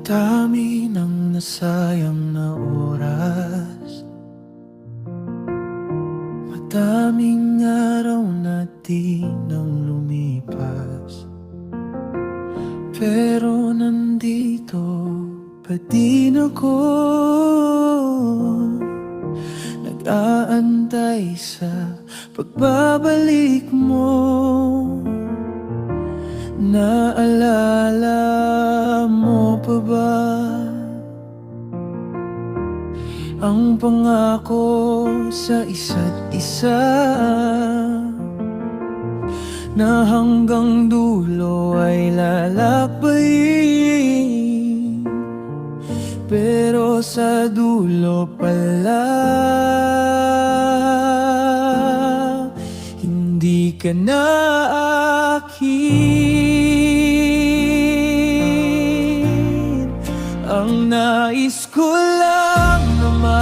Dami ng nasayang na oras, madaming araw na di nang lumipas. Pero nandito pa din ako, nag-aantay sa pagbabalik mo. Naalala mo pa ba ang pangako sa isa't isa, na hanggang dulo ay lalakbayin? Pero sa dulo pala, hindi ka na akin. Ang nais ko lang naman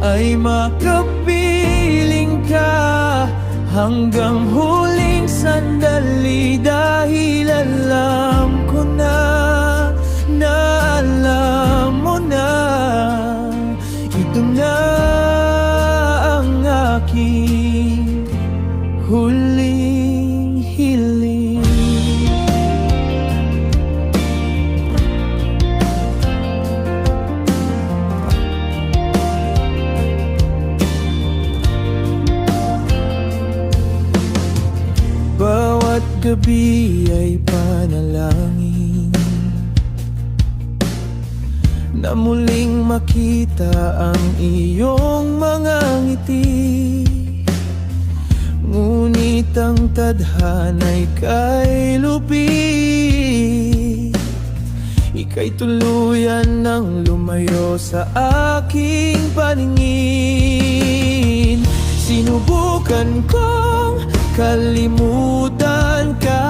ay makapiling ka hanggang huling sandali, dahil alam ko na alam mo na, ito na ang aking huling hiling. Bawat gabi ay panalangin na muling makita ang iyong mga ngiti. Ngunit ang tadhana'y kay lupit, ika'y tuluyan nang lumayo sa aking paningin. Sinubukan kong kalimutan ka,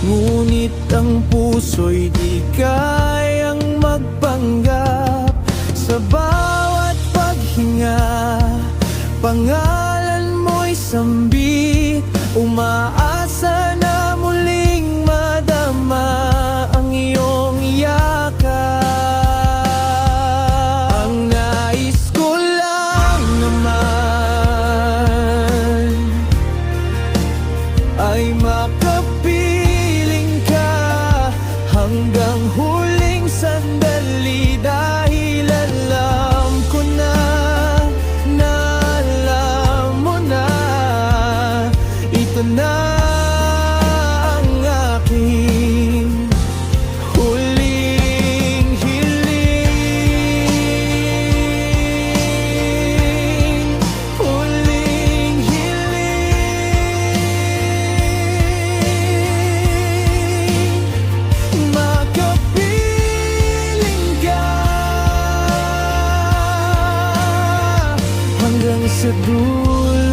ngunit ang puso'y di kayang magpanggap. Sa bawat paghinga, pangalan mo'y sambit, umaasa na muling madama ang iyong yakap. Ang nais ko lang naman ay makapiling ka hanggang huling sandali, dahil alam ko na alam mo na, ito na ang aking huling hiling. Huling hiling, makapiling ka hanggang sa dulo.